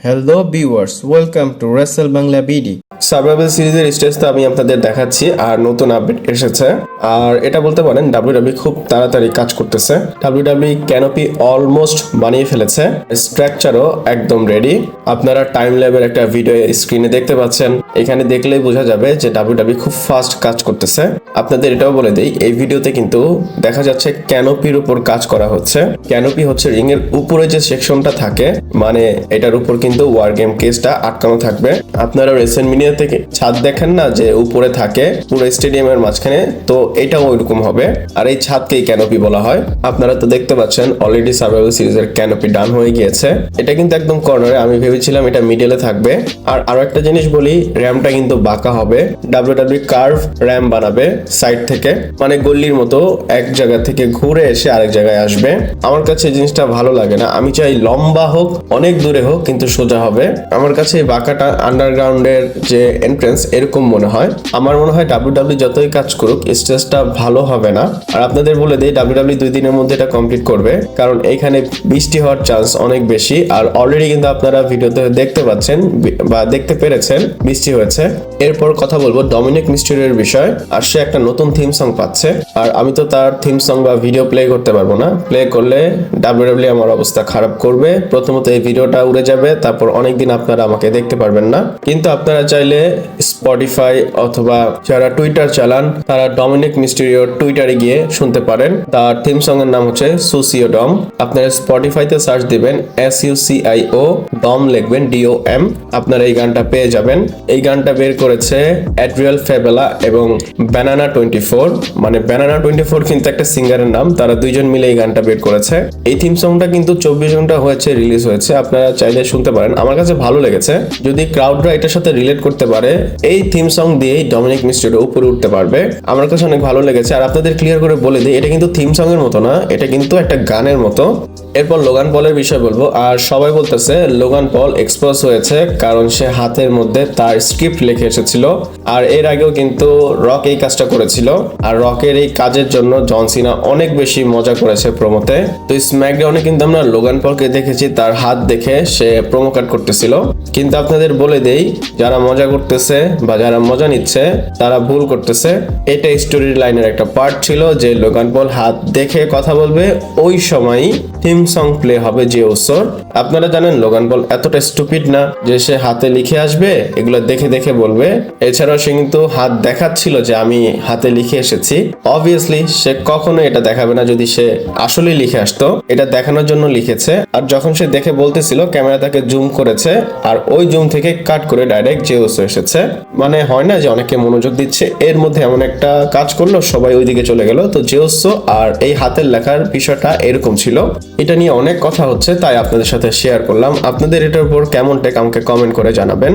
Hello viewers, welcome to Rachel Bangla BD. Survival সিরিজের stage তো আমি আপনাদের দেখাচ্ছি, আর নতুন আপডেট এসেছে। আর এটা বলতে পারেন ডাব্লিউডাব্লিউ খুব তাড়াতাড়ি কাজ করতেছে। ডাব্লিউডাব্লিউ ক্যানোপি অলমোস্ট বানিয়ে ফেলেছে, স্ট্রাকচারও একদম রেডি। আপনারা টাইম ল্যাবের একটা ভিডিও স্ক্রিনে দেখতে পাচ্ছেন, এখানে দেখলেই বোঝা যাবে যে ডাব্লিউডাব্লিউ খুব ফাস্ট কাজ করতেছে। আপনাদের এটাও বলে দেই, এই ভিডিওতে কিন্তু দেখা যাচ্ছে ক্যানোপির উপর কাজ করা হচ্ছে। ক্যানোপি হচ্ছে রিং এর উপরে যে সেকশনটা থাকে, মানে এটার উপর কিন্তু ওয়ার গেম কেসটা আটকানো থাকবে। আপনারা রেসেলমেনিয়া থেকে ছাদ দেখেন না, যে উপরে থাকে পুরো স্টেডিয়ামের মাঝখানে, তো এটাও ওইরকম হবে। আর এই ছাদকেই ক্যানোপি বলা হয়। আপনারা তো দেখতে পাচ্ছেন অলরেডি সার্ভাইভাল সিরিজের ক্যানোপি ডান হয়ে গিয়েছে। এটা কিন্তু একদম কর্নারে, আমি ভেবেছিলাম এটা মিডলে থাকবে। আর আরো একটা জিনিস বলি, র্যামটা কিন্তু বাঁকা হবে। ডাব্লিউডাব্লিউ কার্ভ র্যাম বানাবে সাইড থেকে, মানে গল্লির মতো এক জায়গা থেকে ঘুরে এসে আরেক জায়গায় আসবে। আমার কাছে এই জিনিসটা ভালো লাগে না, আমি চাই লম্বা হোক, অনেক দূরে হোক, কিন্তু সোজা হবে। আমার কাছে এই বাঁকাটা আন্ডারগ্রাউন্ডের যে এন্ট্রেন্স এরকম মনে হয়। আমার মনে হয় ডাব্লিউডাব্লিউ যতই কাজ করুক স্টেজটা ভালো হবে না। আর আপনাদের বলে দিই, ডাব্লিউডাব্লিউ 2 দিনের মধ্যে এটা কমপ্লিট করবে, কারণ এখানে বৃষ্টি হওয়ার চান্স অনেক বেশি। আর অলরেডি কিন্তু আপনারা ভিডিওতে দেখতে পাচ্ছেন বা দেখতে পেরেছেন বৃষ্টি হয়েছে। এরপর কথা বলবো ডমিনিক মিস্টেরিওর বিষয়। আর সে একটা নতুন থিম সং পাচ্ছে, আর আমি তো তার থিম সং বা ভিডিও প্লে করতে পারবো না। প্লে করলে ডাব্লিউডাব্লিউ আমার অবস্থা খারাপ করবে। প্রথমত এই ভিডিওটা উড়ে যাবে, তারপর অনেকদিন আপনারা আমাকে দেখতে পারবেন না। কিন্তু আপনারা চাইলে স্পটিফাই অথবা যারা টুইটার চালান, তারা ডমিনিক মিস্টেরিওর টুইটারে গিয়ে শুনতে পারেন। তার থিম সং এর নাম হচ্ছে সুসিও ডম। আপনারা স্পটিফাইতে সার্চ দিবেন SUCIO, ডম লিখবেন DOM, আপনারা এই গানটা পেয়ে যাবেন। এই গানটা বের করেছে অ্যাড্রিয়াল ফেবেলা এবং ব্যানানা 24। মানে ব্যানানা 24 কিন্তু একটা সিঙ্গারের নাম, তারা দুইজন মিলে এই গানটা বের করেছে। এই থিম সংটা কিন্তু 24 ঘন্টা হয়েছে রিলিজ হয়েছে, আপনারা চাইলে শুনতে পারেন। আমার কাছে ভালো লেগেছে। যদি ক্রাউডরা এটার সাথে রিলেট করতে পারে, এই থিম সং দিয়েই ডমিনিক মিস্টেরিও উপরে উঠতে পারবে। আমার কাছে অনেক ভালো লেগেছে। আর আপনাদের ক্লিয়ার করে বলে দিই, এটা কিন্তু থিম সং এর মতো না, এটা কিন্তু একটা গানের মতো। এরপর লোগান পলের বিষয় বলবো। আর সবাই বলতেছে লোগান পল এক্সপোজ হয়েছে, কারণ সে হাতের মধ্যে তার স্ক্রিপ্ট লিখে এসেছিল। আর এর আগেও কিন্তু রক এই কাজটা করেছিল। আর রকের এই কাজের জন্য জন সিনা অনেক বেশি মজা করেছে প্রোমোতে। তো স্ম্যাকডাউনে কিন্তু আমরা লোগান পলকে দেখেছি তার হাত দেখে সে প্রোমো কাট করতেছিল। কিন্তু আপনাদের বলে দেই, যারা মজা করতেছে বা যারা মজা নিচ্ছে তারা ভুল করতেছে। এটা স্টোরি লাইনের একটা পার্ট ছিল যে লোগান পল হাত দেখে কথা বলবে, ওই সময়ই থিম সং প্লে হবে যে ওসর। আপনারা জানেন লোগান পল এতটা স্টুপিড না যে সে হাতে লিখে আসবে এগুলো দেখে দেখে বলবে। এছাড়াও সে কিন্তু হাত দেখাচ্ছিল যে আমি হাতে লিখে এসেছি। অবভিয়াসলি সে কখনো এটা দেখাবে না যদি সে আসলে লিখে আসতো, এটা দেখানোর জন্য লিখেছে। আর যখন সে দেখে বলতেছিল, ক্যামেরা তাকে জুম করেছে, আর ওই জুম থেকে কাট করে ডাইরেক্ট যে ওসো এসেছে। মানে হয় না যে অনেকে মনোযোগ দিচ্ছে, এর মধ্যে এমন একটা কাজ করলো সবাই ওইদিকে চলে গেল। তো জেওসো আর এই হাতের লেখার বিষয়টা এরকম ছিল। এটা নিয়ে অনেক কথা হচ্ছে, তাই আপনাদের সাথে শেয়ার করলাম। আপনাদের এটার উপর কেমন টেক আমাকে কমেন্ট করে জানাবেন।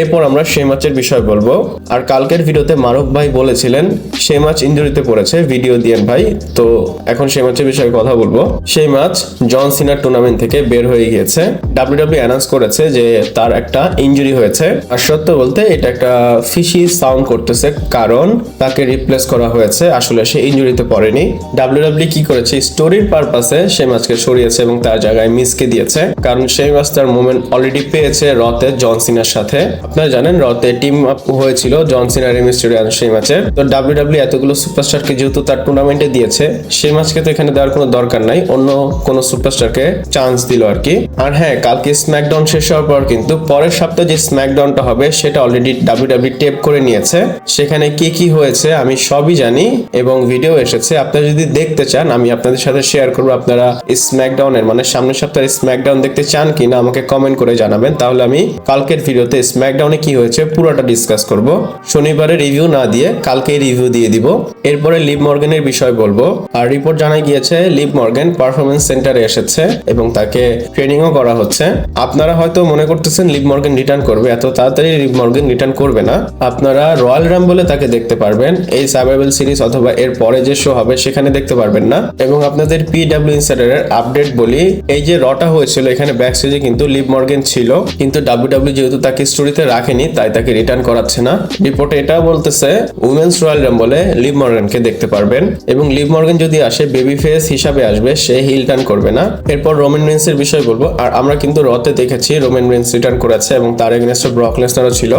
এরপর আমরা সেই ম্যাচের বিষয় বলবো। আর কালকের ভিডিওতে মারুফ ভাই বলেছিলেন সেই ম্যাচ ইনজুরিতে পড়েছে, ভিডিও দিয়েন ভাই। তো এখন সেই ম্যাচের বিষয়ে কথা বলবো। সেই ম্যাচ জন সিনার টুর্নামেন্ট থেকে বের হয়ে গিয়েছে। ডাব্লিউডাব্লিউ অ্যানাউন্স করেছে যে তার একটা ইনজুরি হয়েছে। আর সত্য বলতে এটা একটা ফিশি সাউন্ড করতেছে, কারণ তাকে রিপ্লেস করা হয়েছে, আসলে সে ইনজুরিতে পড়েনি। ডাব্লিউডাব্লিউ কি করেছে, স্টোরির পারপাসে সেই ম্যাচকে সরিয়েছে এবং তার জায়গায় মিসকে দিয়েছে, কারণ সেই ম্যাচ তার মোমেন্ট অলরেডি পেয়েছে রতে জন সিনার সাথে। আপনারা জানেন রতে টিম আপ হয়েছিল জন সিনা রে মিস্টেরিও সেই ম্যাচে। তো ডাব্লিউডাব্লিউ এতগুলো সুপারস্টারকে যেহেতু তার টুর্নামেন্টে দিয়েছে, সেই ম্যাচকে তো এখানে দেওয়ার কোনো দরকার নাই, অন্য কোনো সুপারস্টারকে চান্স দিল আর কি। আর হ্যাঁ, কালকে স্ম্যাকডাউন শেষ হওয়ার পর কিন্তু পরের সপ্তাহে যে স্ম্যাকডাউনটা হবে সেটা অলরেডি ডাব্লিউডাব্লিউ টেপ করে নিয়েছে। সেখানে কি কি হয়েছে আমি সবই জানি এবং ভিডিও এসেছে। আপনারা যদি দেখতে চান আমি আপনাদের সাথে শেয়ার করবো। আপনারা স্ম্যাকডাউনের মানে সামনের সপ্তাহে স্ম্যাকডাউন দেখতে চান কিনা আমাকে কমেন্ট করে জানাবেন, তাহলে আমি কালকের ভিডিওতে স্ম্যাকডাউনে কি হয়েছে পুরোটা ডিসকাস করব। শনিবারে রিভিউ না দিয়ে কালকে রিভিউ দিয়ে দিব। এরপরে লিভ মর্গানের বিষয় বলবো। আর রিপোর্ট জানা গিয়েছে লিভ মর্গান পারফরমেন্স সেন্টারে এসেছে এবং তাকে ট্রেনিংও করা হচ্ছে। আপনারা হয়তো মনে করতেছেন লিভ মর্গান রিটার্ন করবে, এত তাড়াতাড়ি লিভ মর্গান রিটার্ন করবে না। আপনারা রয়্যাল রাম্বলে তাকে দেখতে পারবেন, এই সার্ভাইভাল সিরিজ অথবা এর পরে যে শো হবে সেখানে দেখতে পারবেন না। এবং আপনাদের PW ইনসাইডারের আপডেট বলি, এই যে রটা হয়েছিল এখানে ব্যাক স্টেজে কিন্তু লিভ মর্গান ছিল, কিন্তু ডাব্লিউডাব্লিউ যেহেতু তাকে স্টোরিতে রাখেনি তাই তাকে রিটার্ন করাচ্ছে না। রিপোর্টে এটাও বলতেছে উইমেন্স রয়্যাল রাম্বলে লিভ মর্গানকে দেখতে পারবেন এবং লিভ মর্গান যদি আসে বেবি ফেস হিসাবে আসবে, সে হিল টার্ন করবে না। এরপর রোমান রেন্সের বিষয় বলবো। আর আমরা কিন্তু রতে দেখেছি রোমান রেন্স রিটার্ন করেছে এবং তার এগেইনস্টে ব্রক লেসনারও ছিল।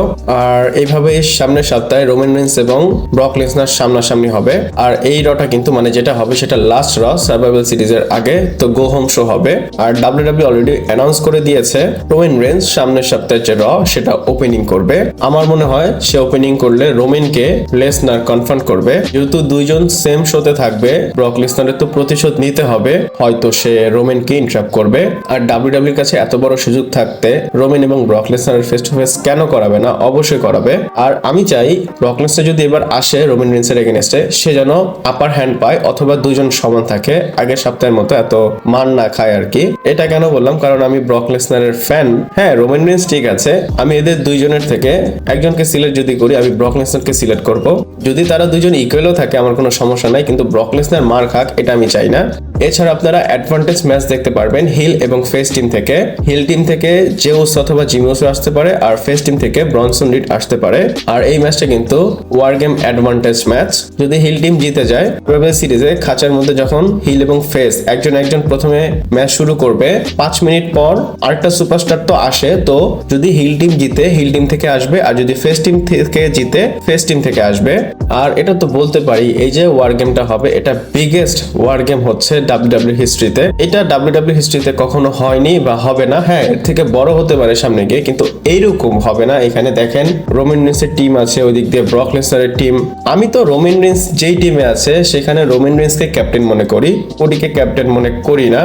আর এইভাবে সামনের সপ্তাহে রোমান রেন্স এবং ব্রক লেসনার সামনাসামনি হবে। আর এই রটা কিন্তু মানে যেটা হবে সেটা লাস্ট র সার্ভাইভাল সিরিজের আগে, তো গো হোম শো হবে। আর ডাব্লিউডাব্লিউ অলরেডি অ্যানাউন্স করে দিয়েছে রোমান রেন্স সামনের সপ্তাহে যে র সেটা ওপেনিং করবে। আমার মনে হয় সে ওপেনিং করলে রোমানকে লেসনার কনফ্রন্ট করবে। যেহেতু দুইজন সেম শোতে থাকবে, ব্রক লেসনারের তো প্রতিশোধ নিতে হবে, হয়তো সে রোমানকে ইন্টারাপ্ট করবে। আর ডাব্লিউডাব্লিউর কাছে এত বড় সুযোগ থাকতে রোমান এবং ব্রক লেসনারের ফেস টু ফেস কেন করাবে না? অবশ্যই করাবে। আর আমি চাই ব্রক লেসনার যদি এবার আসে রোমান রেন্সের এগেইনস্টে, সে যেন আপার হ্যান্ড পায় অথবা দুইজন সমান থাকে, আগের সপ্তাহের মতো এত মান না খায় আর কি। এটা কেন বললাম? কারণ আমি ব্রক লেসনারের ফ্যান। হ্যাঁ, রোমান রেন্স ঠিক আছে, আমি এদের দুইজনের থেকে একজনকে সিলেক্ট যদি করি, আমি ব্রক লেসনারকে সিলেক্ট করব। যদি তারা দুইজন ইকুয়ালও থাকে আমার কোনো সমস্যা নাই, কিন্তু ব্রক লেসনার মার খাক এটা আমি চাই না। এছাড়া আপনারা অ্যাডভান্টেজ ম্যাচ দেখতে পারবেন হিল এবং ফেস টিম থেকে। হিল টিম থেকে জেউস অথবা জিমিউসও আসতে পারে, আর ফেস টিম থেকে ব্রনসন রিড আসতে পারে। আর এই ম্যাচটা কিন্তু ওয়ার গেম অ্যাডভান্টেজ ম্যাচ। যদি হিল টিম জিতে যায়, সার্ভাইভাল সিরিজে খাঁচার মধ্যে যখন হিল এবং ফেস একজন প্রথমে ম্যাচ শুরু করবে, 5 মিনিট পর আরেকটা সুপারস্টার তো আসে, তো যদি হিল টিম জিতে হিল টিম থেকে আসবে, আর যদি ফেস টিম থেকে জিতে ফেস টিম থেকে আসবে। আর এটা তো বলতে পারি এই যে ওয়ার গেমটা হবে, এটা বিগেস্ট ওয়ার গেম হচ্ছে ডাব্লিউডাব্লিউ হিস্ট্রিতে। এটা ডাব্লিউডাব্লিউ হিস্ট্রিতে কখনো হয়নি বা হবে না। হ্যাঁ, এর থেকে বড় হতে পারে সামনে গিয়ে, কিন্তু এইরকম হবে না। এখানে দেখেন রোমান রেন্সের টিম আছে, ওইদিক দিয়ে ব্রক লেসনারের টিম। আমি তো রোমান রেন্স যেই টিমে আছে সেখানে রোমান রেন্সকে ক্যাপ্টেন মনে করি, কোডিকে ক্যাপ্টেন মনে করি না।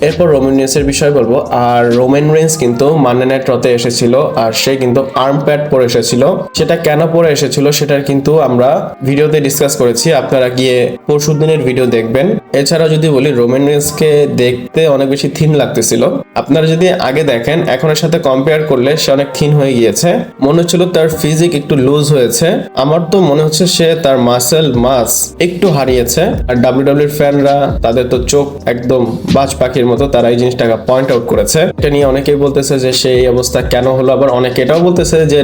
এরপর রোমান রেন্সের বিষয় বলবো। আর রোমান রেন্স কিন্তু মানডে নাইট রতে এসেছিল, আর সে কিন্তু আর্ম প্যাড পরে এসেছিল। সেটা কেন পরে এসেছিল সেটার কিন্তু আমরা ভিডিওতে ডিসকাস করেছি, আপনারা গিয়ে পরশুদিনের ভিডিও দেখবেন। এছাড়াও যদি বলি, রোমান রেন্সকে দেখতে অনেক বেশি থিন লাগতেছিল। আপনারা যদি আগে দেখেন, এখনের সাথে কম্পেয়ার করলে সে অনেক থিন হয়ে গিয়েছে। মনে হচ্ছিল তার ফিজিক একটু লুজ হয়েছে। আমার তো মনে হচ্ছে সে তার মাসেল মাস একটু হারিয়েছে। আর ডাব্লিউডাব্লিউর ফ্যানরা, তাদের তো চোখ একদম বাজ পাখির মতো, তারা এই জিনিসটাকে পয়েন্ট আউট করেছে। এটা নিয়ে অনেকেই বলতেছে যে সেই অবস্থা কেন হলো, আবার অনেকে এটাও বলতেছে যে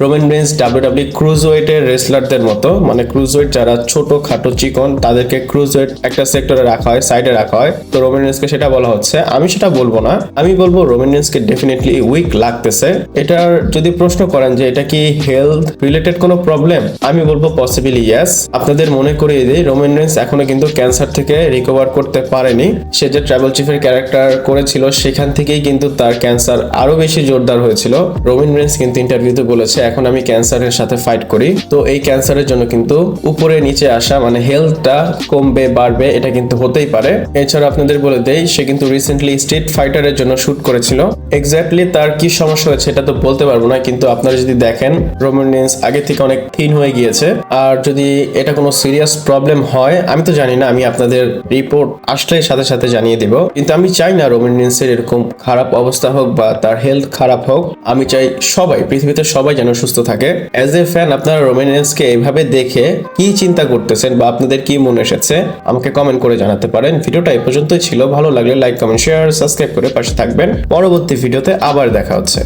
রোমান রেন্স ডাব্লিউডাব্লিউ ক্রুজওয়েটের রেসলারদের মতো, মানে ক্রুজওয়েট যারা ছোট খাটো চিকন তাদেরকে ক্রুজওয়েট একটা সেক্টরে রাখা হয়, সাইডে রাখা হয়, তো রোমান রেন্সকে সেটা বলা হচ্ছে। আমি সেটা বলবো না, আমি বলবো রোমান রেন্সকে ডেফিনেটলি উইক লাগতেছে। এটার যদি প্রশ্ন করেন যে এটা কি হেলথ রিলেটেড কোনো প্রবলেম, আমি বলবো পসিবলি ইয়েস। আপনাদের মনে করিয়ে দিই, রোমান রেন্স এখনো কিন্তু ক্যান্সার থেকে রিকভার করতে পারেনি। সে যে ট্রাইবাল চিফের ক্যারেক্টার করেছিল সেখান থেকেই কিন্তু তার ক্যান্সার আরো বেশি জোরদার হয়েছিল। রোমান রেন্স কিন্তু ইন্টারভিউতে বলেছে এখন আমি ক্যান্সারের সাথে ফাইট করি। তো এই ক্যান্সারের জন্য কিন্তু উপরে নিচে আসা, মানে হেলথটা কমবে বাড়বে, এটা কিন্তু হতেই পারে। এছাড়া আপনাদের বলে দেই, সে কিন্তু রিসেন্টলি স্ট্রিট ফাইটারের জন্য শুট করেছিল। এক্স্যাক্টলি তার কি সমস্যা হয়েছে এটা তো বলতে পারবো না, কিন্তু আপনারা যদি দেখেন রোমান রেন্স আগে থেকে অনেক থিন হয়ে গিয়েছে। আর যদি এটা কোনো সিরিয়াস প্রবলেম হয়, আমি তো জানি না, আমি আপনাদের রিপোর্ট আসলে সাথে সাথে জানিয়ে দিব। কিন্তু আমি চাই না রোমান রেন্সের এরকম খারাপ অবস্থা হোক বা তার হেলথ খারাপ হোক। আমি চাই সবাই, পৃথিবীতে সবাই যেন সুস্থ থাকে। অ্যাজ এ ফ্যান আপনারা রোমান রেন্সকে এইভাবে দেখে কি চিন্তা করতেছেন বা আপনাদের কি মনে এসেছে আমাকে কমেন্ট করে জানাতে পারেন। ভিডিওটা এই পর্যন্তই ছিল। ভালো লাগলে লাইক, কমেন্ট, শেয়ার, সাবস্ক্রাইব করে পাশে থাকবেন। পরবর্তী ভিডিওতে আবার দেখা হচ্ছে।